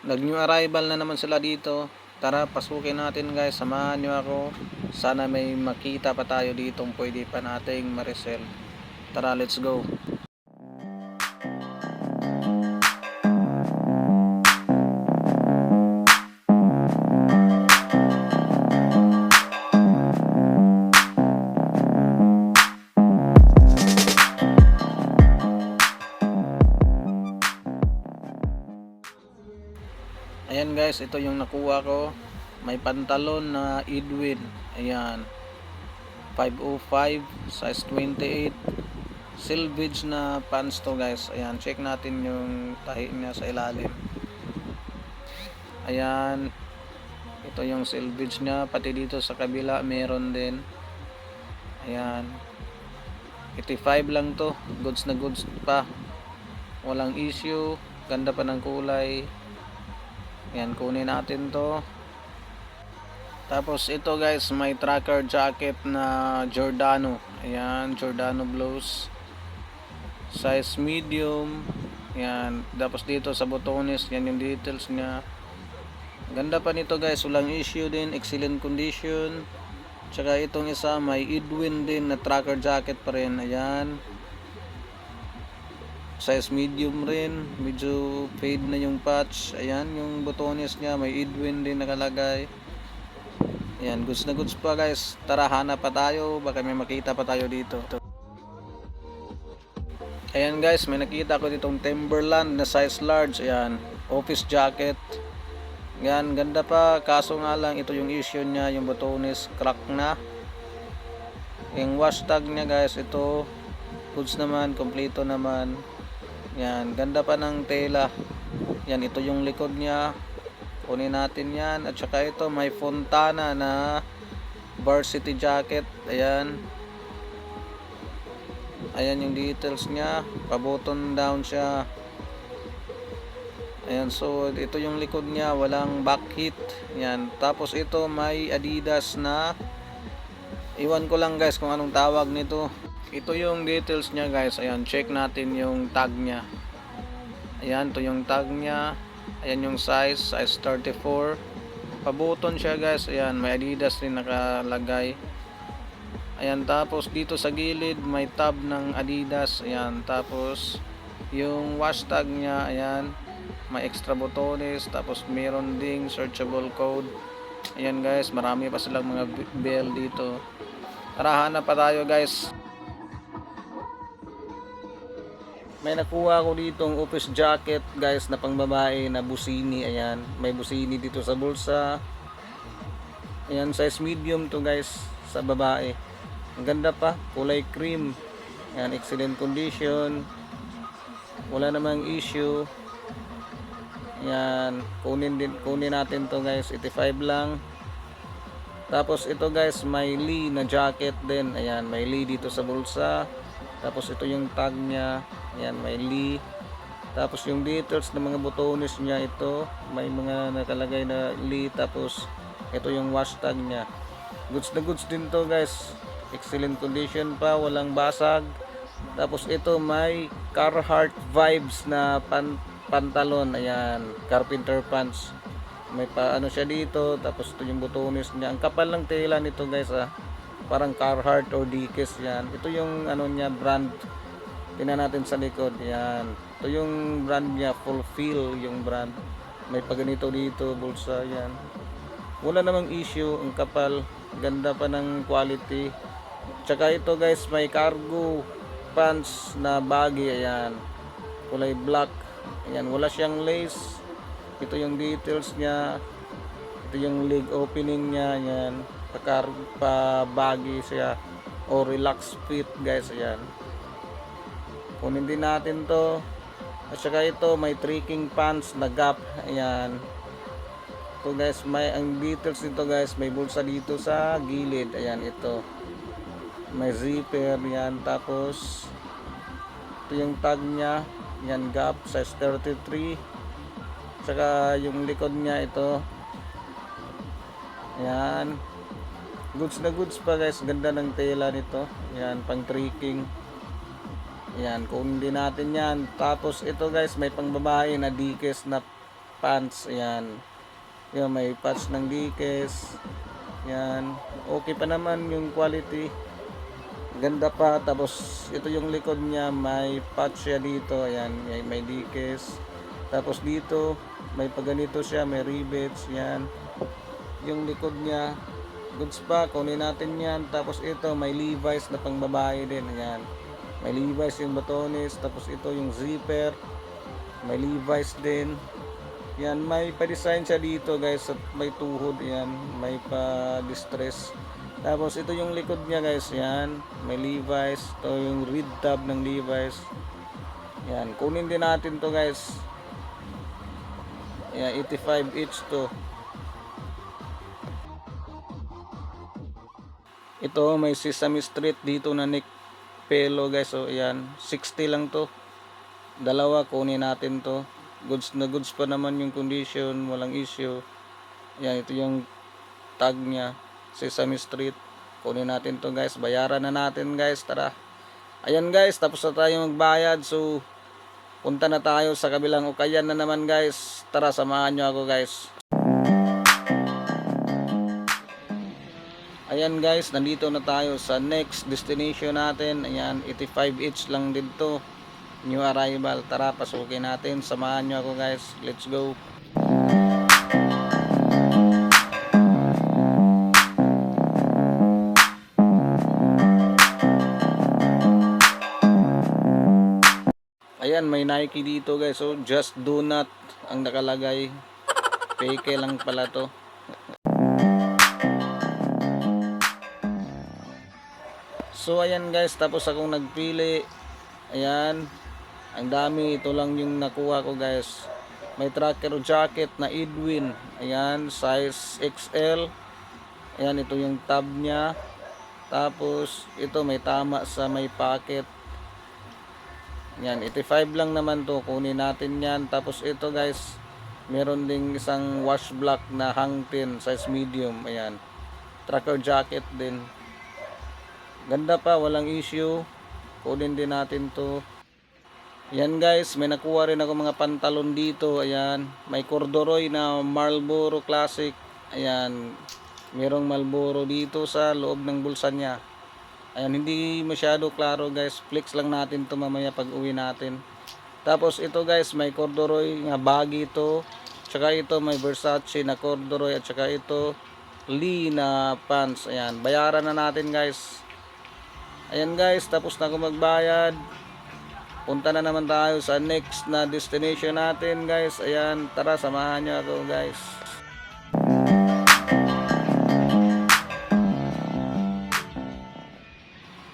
Nag-new arrival na naman sila dito. Tara, pasukin natin guys. Samahan nyo ako. Sana may makita pa tayo dito pwede pa nating ma-resell. Tara, let's go. Ayan guys, ito yung nakuha ko. May pantalon na Edwin. Ayan. 505, size 28. Selvage na pants to guys. Ayan, check natin yung tahi niya sa ilalim. Ayan. Ito yung selvage niya. Pati dito sa kabila meron din. Ayan. 85 lang to. Goods na goods pa. Walang issue. Ganda pa ng kulay. Ayan, kunin natin to. Tapos ito guys, may tracker jacket na Giordano. Ayan, Giordano Blues. Size medium. Ayan, tapos dito sa botones, yan yung details niya. Ganda pa nito guys, walang issue din, excellent condition. Tsaka itong isa, may Edwin din na tracker jacket pa rin. Ayan. Size medium rin, medyo fade na yung patch. Ayan, yung botones niya, may Edwin din nakalagay. Ayan, goods na goods pa guys. Tara, hanap pa tayo, baka may makita pa tayo dito. Ayan guys, may nakita ko ditong Timberland na size large. Ayan, office jacket. Ayan, ganda pa, kaso nga lang ito yung issue niya, yung botones crack na. Yung wash tag niya guys, ito goods naman, kompleto naman. Yan, ganda pa ng tela. Yan, ito yung likod niya. Kunin natin yan. At saka ito, may Fontana na varsity jacket. Ayan. Ayan yung details niya. Pa-button down siya. Ayan, so ito yung likod niya. Walang back hit. Yan. Tapos ito, may Adidas na, iwan ko lang guys kung anong tawag nito. Ito yung details niya guys. Ayan, check natin yung tag niya. Ayan, ito yung tag niya. Ayan yung size 34. Pa-button siya guys. Ayan, may Adidas rin nakalagay. Ayan, tapos dito sa gilid may tab ng Adidas. Ayan, tapos yung wash tag niya, ayan, may extra botones. Tapos meron ding searchable code. Ayan guys, marami pa silang mga bell dito. Tara, hanap pa tayo guys. May nakuha ko ditong office jacket guys na pangbabae na busini. Ayan, may busini dito sa bulsa. Ayan, size medium to guys sa babae. Ang ganda pa, kulay cream. Ayan, excellent condition. Wala namang issue. Ayan, kunin natin to guys, 85 lang. Tapos ito guys, may Lee na jacket din. Ayan, may Lee dito sa bulsa. Tapos ito yung tag niya. Ayan, may Lee. Tapos yung details ng mga botones niya, ito may mga nakalagay na Lee. Tapos ito yung wash tag niya. Goods na goods din to guys. Excellent condition pa, walang basag. Tapos ito may Carhartt vibes na pantalon. Ayan, carpenter pants. May paano siya dito. Tapos ito yung botones niya. Ang kapal ng tela nito guys, parang Carhartt or Dickies. Yan, ito yung ano niya, brand. Tingnan natin sa likod. Yan, ito yung brand niya, Fulfill yung brand. May paganito dito, bulsa. Yan, wala namang issue. Ang kapal, ganda pa ng quality. Tsaka ito guys, may cargo pants na baggy. Ayan, kulay black. Ayan, wala siyang lace. Ito yung details niya. Ito yung leg opening niya. Ayan, pa baggy siya o relax fit guys. Ayan, kunin din natin to. At saka ito, may trekking pants na Gap. Ayan, ito guys, may ang details nito guys, may bulsa dito sa gilid. Ayan, ito may zipper. Yan, tapos ito yung tag niya. Yan, Gap, size 33. Saka yung likod niya, ito. Ayan, goods na goods pa guys. Ganda ng tela nito. Yan, pang trekking. Yan, kunin din natin yan. Tapos ito guys, may pangbabae na Dickies na pants. Ayan. Yan, may patch ng dikes. Yan. Okay pa naman yung quality. Ganda pa. Tapos ito yung likod niya, may patch siya dito. Ayan, may dikes. Tapos dito, may paganito siya, may rivets. Yan. Yung likod niya, goods pa, kunin natin yan. Tapos ito, may Levi's na pang babae din. Ayan. May Levi's yung batones. Tapos ito yung zipper. May Levi's din. Yan, may pa-design siya dito guys. At may tuhod. Yan, may pa-distress. Tapos ito yung likod niya guys. Yan, may Levi's. Ito yung red tab ng Levi's. Yan, kunin din natin to guys. Yan, 85 each to. Ito may Sesame Street dito na neck pelo guys. So ayan, 60 lang to. Dalawa, kunin natin to. Goods na goods pa naman yung condition, walang issue. Ayan, ito yung tag niya, Sesame Street. Kunin natin to guys. Bayaran na natin guys. Tara. Ayan guys, tapos na tayo magbayad. So punta na tayo sa kabilang ukayan na naman guys. Tara, samahan nyo ako guys. Ayan guys, nandito na tayo sa next destination natin. Ayan, 85 each lang dito. New arrival. Tara, pasukin natin. Samahan nyo ako guys. Let's go. Ayan, may Nike dito guys. So, just do not ang nakalagay. Fake lang pala to. So ayan guys, tapos akong nagpili. Ayan, ang dami. Ito lang yung nakuha ko guys. May tracker jacket na Edwin. Ayan, size XL. Ayan, ito yung tab nya. Tapos ito may tama sa may pocket. Ayan, 85 lang naman to. Kunin natin yan. Tapos ito guys, meron ding isang wash block na hangtin, size medium. Ayan, tracker jacket din. Ganda pa, walang issue. Kunin din natin to. Yan guys, may nakuha rin ako mga pantalon dito. Ayan, may corduroy na Marlboro Classic. Ayan, merong Marlboro dito sa loob ng bulsa niya. Ayan, hindi masyado klaro guys. Flex lang natin to mamaya pag uwi natin. Tapos ito guys, may corduroy nga baggy to. Tsaka ito may Versace na corduroy. At tsaka ito Lee na pants. Ayan, bayaran na natin guys. Ayan guys, tapos na ako magbayad. Punta na naman tayo sa next na destination natin guys. Ayan, tara, samahan nyo ako guys.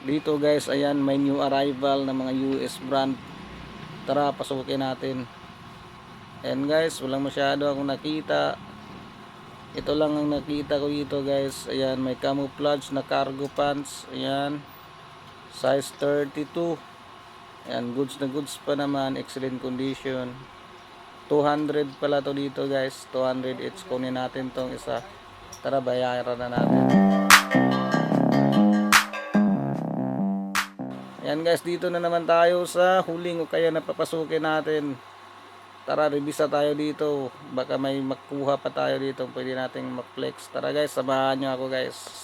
Dito guys, ayan, may new arrival na mga US brand. Tara, pasukin natin. Ayan guys, walang masyado akong nakita. Ito lang ang nakita ko dito guys. Ayan, may camouflage na cargo pants. Ayan, size 32. Ayan, goods na goods pa naman, excellent condition. 200 pala to dito guys. 200 each. Kunin natin tong isa. Tara, bayaran na natin. Ayan guys, dito na naman tayo sa huling o kaya napapasukin natin. Tara, revisa tayo dito. Baka may makuha pa tayo dito. Pwede nating mag-flex. Tara guys, samahan nyo ako guys.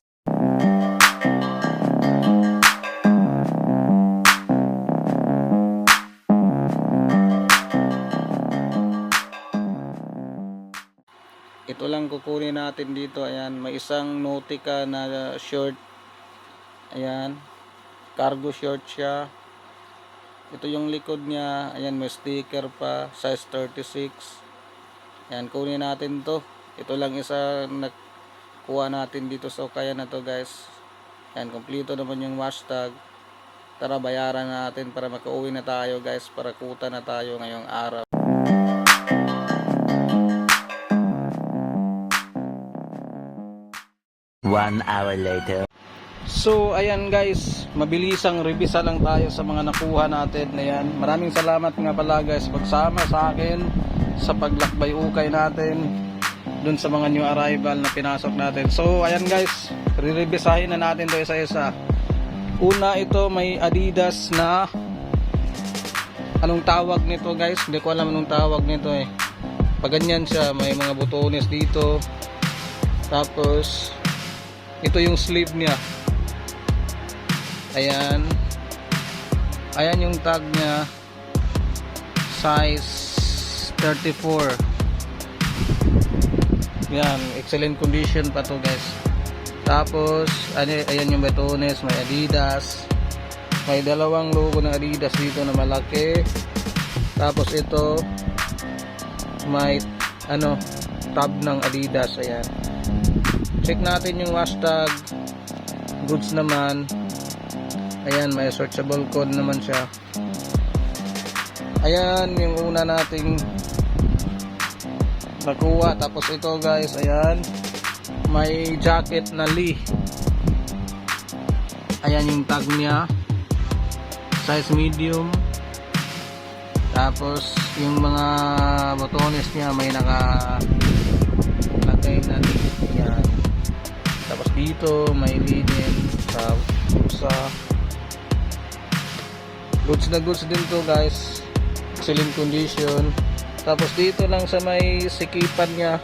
Ito lang kukunin natin dito. Ayan, may isang Nautica na short. Ayan, cargo short siya. Ito yung likod niya. Ayan, may sticker pa, size 36. Ayan, kunin natin to. Ito lang isa nakuha natin dito sa kaya na to guys. Ayan, kompleto naman yung hashtag. Tara, bayaran natin para makauwi na tayo guys, para kuta na tayo ngayong araw. One hour later. So ayan guys, mabilisang revisa lang tayo sa mga nakuha natin. Ayan, maraming salamat nga pala guys pagsama sa akin sa paglakbay ukay natin dun sa mga new arrival na pinasok natin. So ayan guys, re-revisahin na natin to isa-isa. Una, ito may Adidas na, anong tawag nito guys, hindi ko alam anong tawag nito eh. Paganyan siya, may mga botones dito. Tapos ito yung sleeve niya. Ayan. Ayan yung tag niya. Size 34. Yan, excellent condition pa to guys. Tapos ayan yung botones, may Adidas. May dalawang logo ng Adidas dito na malaki. Tapos ito may tab ng Adidas. Ayan. Check natin yung hashtag. Goods naman. Ayan, may searchable code naman siya. Ayan yung una nating nakuha. Tapos ito guys, ayan, may jacket na Lee. Ayan yung tag niya, size medium. Tapos yung mga botones niya may nakalagay na Lee. Ayan. Tapos dito may Lee din sa bulsa. Goods na goods din to guys, excellent condition. Tapos dito lang sa may sikipan niya,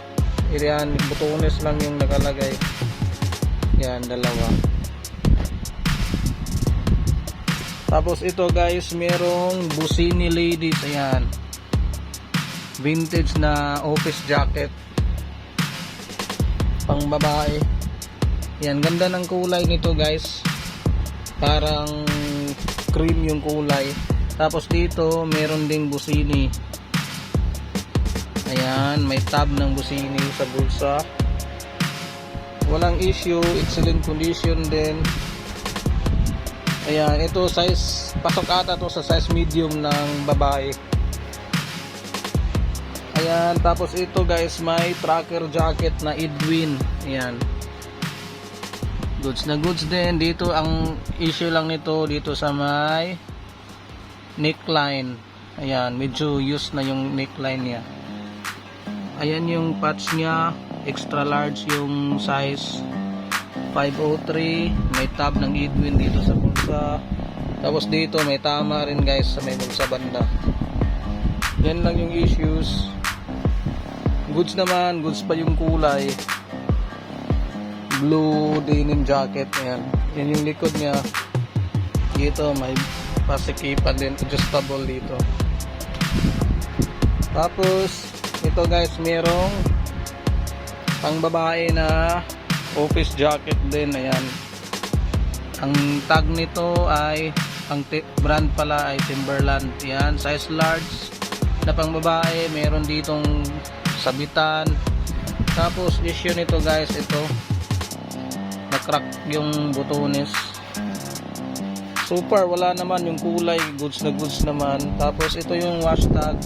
yan, botones lang yung nakalagay. Yan, dalawa. Tapos ito guys, merong Busini ladies. Ayan, vintage na office jacket, pang babae. Yan, ganda ng kulay nito guys, parang cream yung kulay. Tapos dito meron ding Busini. Ayan, may tab ng Busini sa bulsa. Walang issue, excellent condition din. Ayan, ito size, pasok ata to sa size medium ng babae. Ayan, tapos ito guys, may tracker jacket na Edwin. Ayan, goods na goods din. Dito ang issue lang nito, dito sa may neckline. Ayan, medyo used na yung neckline niya. Ayan yung patch niya, extra large yung size 503. May tab ng Edwin dito sa bulsa. Tapos dito may tama rin guys sa may bulsa banda. Yan lang yung issues. Goods naman, goods pa yung kulay. Blue denim jacket. Ayan, yan yung likod niya. Dito may pasikipan din, adjustable dito. Tapos ito guys, merong pang babae na office jacket din. Ayan, ang tag nito ay, ang brand pala ay Timberland. Ayan, size large na pang babae. Meron ditong sabitan. Tapos issue nito guys, ito na-crack yung botones. Super, wala naman yung kulay, goods na goods naman. Tapos ito yung wash tag.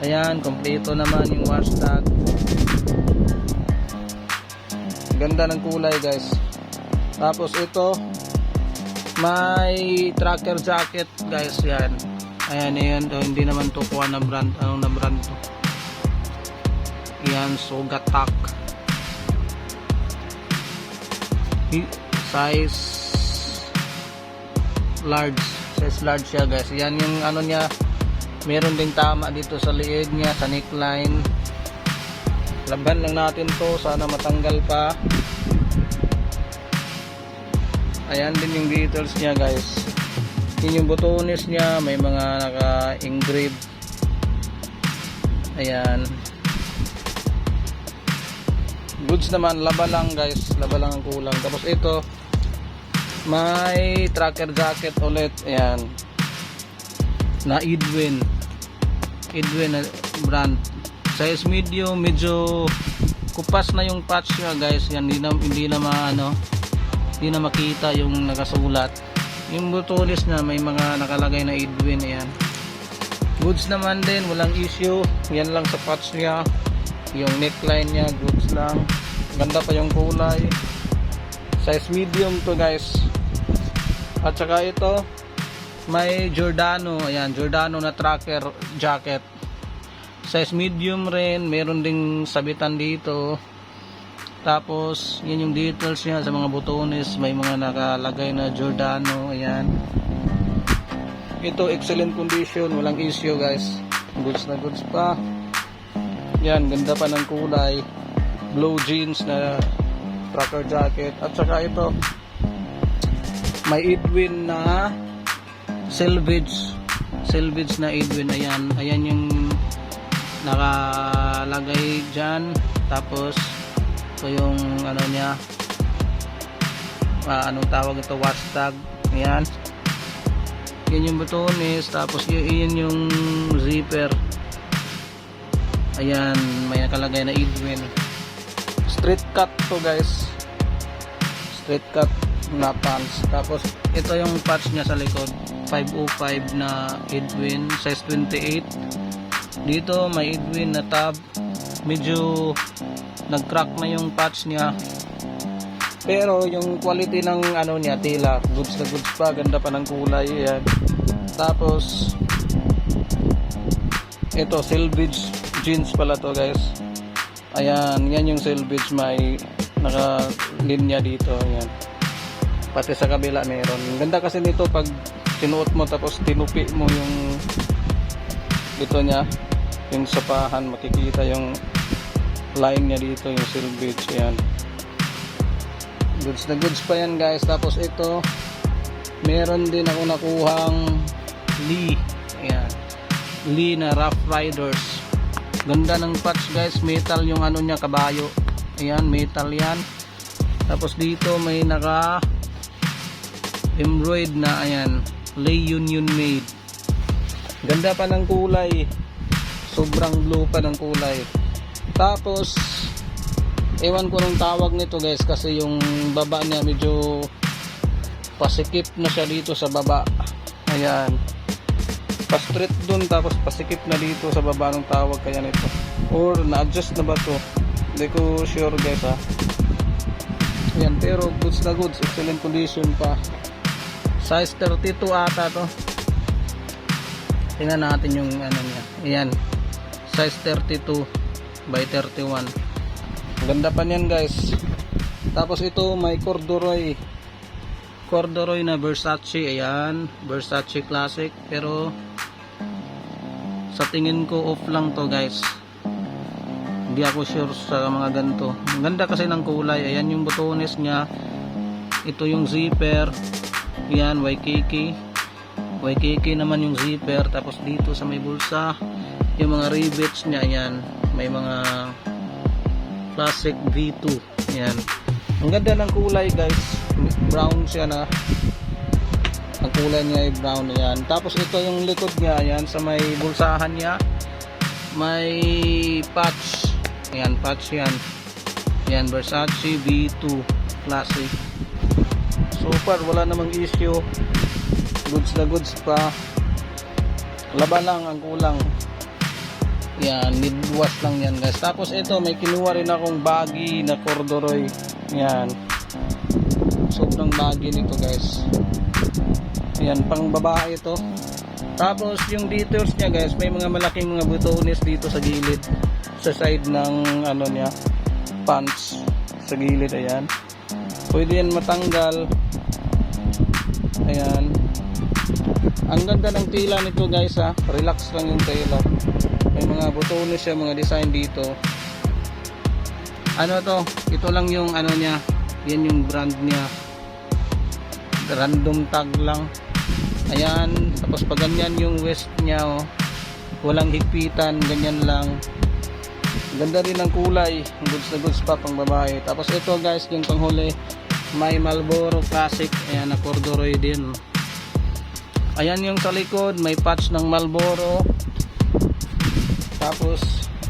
Ayan, kompleto naman yung wash tag. Ganda ng kulay guys. Tapos ito may tracker jacket guys. Yan, ayan, ayan, hindi naman to kuha na brand. Anong na brand to? Yan, Sogatak. Size large, size large siya guys. Yan yung ano niya, meron ding tama dito sa liig niya, sa neckline. Laban lang natin to, sana matanggal pa. Ayan din yung details niya guys. Yun yung botones niya, may mga naka-engrave. Ayan, goods naman, laba lang guys, laba lang ang kulang. Tapos ito may tracker jacket ulit. Ayan, na Edwin na brand, size medium. Medyo kupas na yung patch niya guys. Yan, hindi na makita yung nakasulat. Yung botones na may mga nakalagay na Edwin. Ayan, goods naman din, walang issue. Yan lang sa patch niya. Yung neckline niya, goods lang. Ganda pa yung kulay. Size medium to guys. At saka ito may Giordano. Ayan, Giordano na tracker jacket, size medium rin. Meron ding sabitan dito. Tapos yan yung details niya sa mga botones, may mga nakalagay na Giordano. Ayan, ito excellent condition, walang issue guys. Goods na goods pa. Yan, ganda pa ng kulay. Blue jeans na trucker jacket. At saka ito, may Edwin na selvage na Edwin. Ayan yung nakalagay dyan. Tapos ito yung ano niya, anong tawag ito, hashtag. Ayan, yan yung butones. Tapos yun yung zipper. Ayan, may nakalagay na Edwin. Straight cut to guys, straight cut na pants. Tapos ito yung patch nya sa likod, 505 na Edwin, size 28. Dito may Edwin na tab, medyo nag-crack na yung patch nya, pero yung quality ng ano niya, tila goods na goods pa, ganda pa ng kulay. Yan. Tapos ito selvage jeans pala to guys. Ayan, yan yung selvage, may naka-linya dito. Ayan, pati sa kabila meron. Ganda kasi nito pag sinuot mo tapos tinupi mo yung dito nya, yung sapahan, makikita yung line nya dito, yung selvage. Ayan, goods na goods pa yan guys. Tapos ito, meron din ako nakuhang Lee. Ayan, Lee na Rough Riders. Ganda ng patch guys, metal yung ano nya, kabayo. Ayan, metal yan. Tapos dito may naka embroid na, ayan, Lay Union Made. Ganda pa ng kulay, sobrang blue pa ng kulay. Tapos ewan ko nung tawag nito guys, kasi yung baba niya medyo pasikip na siya dito sa baba. Ayan, pa-straight dun tapos pasikip na dito sa baba ng tawag kaya nito, or na-adjust na ba to, hindi ko sure guys ha. Ayan, pero goods na goods, excellent condition pa. Size 32 ata to. Tingnan natin yung ano niya. Ayan, size 32 by 31. Ganda pa niyan guys. Tapos ito may corduroy na Versace. Ayan, Versace classic, pero sa tingin ko off lang to guys, hindi ako sure sa mga ganito. Ang ganda kasi ng kulay. Ayan yung botones nya, ito yung zipper. Ayan, YKK naman yung zipper. Tapos dito sa may bulsa, yung mga rivets nya. Ayan, may mga classic V2. Ayan, ang ganda ng kulay guys, brown siya na, ang kulay niya ay brown. Ayan, tapos ito yung likod niya. Ayan, sa may bulsahan niya may patch. Ayan, patch yan. Ayan, Versace V2 classic. So far wala namang issue, goods na goods pa. Laba lang ang kulang. Yan, need wash lang yan guys. Tapos ito, may kinuha rin akong baggy na corduroy. Yan, sobrang baggy nito guys. Yan, pang babae ito. Tapos yung details niya guys, may mga malaking mga butones dito sa gilid, sa side ng ano niya, pants sa gilid. Ayan, pwede yan matanggal. Ayan, ang ganda ng tila nito guys ha, relax lang yung tila. May mga butones siya, mga design dito. Ano to, ito lang yung ano niya, yan yung brand niya, random tag lang. Ayan, tapos pag ganyan yung waist niya, oh, walang higpitan, ganyan lang. Ganda rin ang kulay, goods na goods pa pang babae. Tapos ito guys, yung panghuli, may Marlboro Classic. Ayan, na corduroy din. Ayan yung sa likod, may patch ng Marlboro. Tapos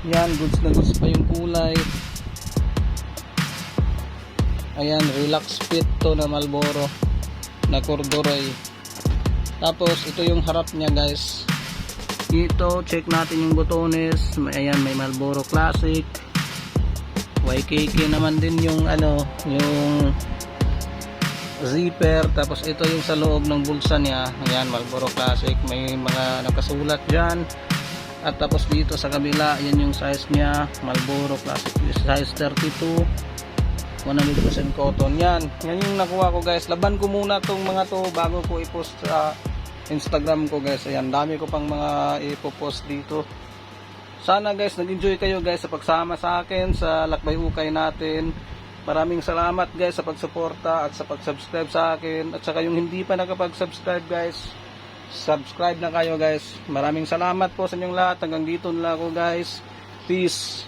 yan, goods na goods pa yung kulay. Ayan, relax fit to na Marlboro na corduroy. Tapos ito yung harap niya guys. Dito check natin yung botones. Ayan, may Marlboro Classic, YKK naman din yung ano, yung zipper. Tapos ito yung sa loob ng bulsa niya. Ayan, Marlboro Classic, may mga nakasulat dyan. At tapos dito sa kabila, yan yung size niya, Marlboro Classic, size 32, 100% cotton. Yan yung nakuha ko guys. Laban ko muna tong mga to bago ko i-post sa Instagram ko guys. Ayan, dami ko pang mga ipopost dito. Sana guys, nag-enjoy kayo guys sa pagsama sa akin sa Lakbay Ukay natin. Maraming salamat guys sa pagsuporta at sa pag-subscribe sa akin. At saka yung hindi pa nakapag-subscribe guys, subscribe na kayo guys. Maraming salamat po sa inyong lahat. Hanggang dito na ako guys. Peace.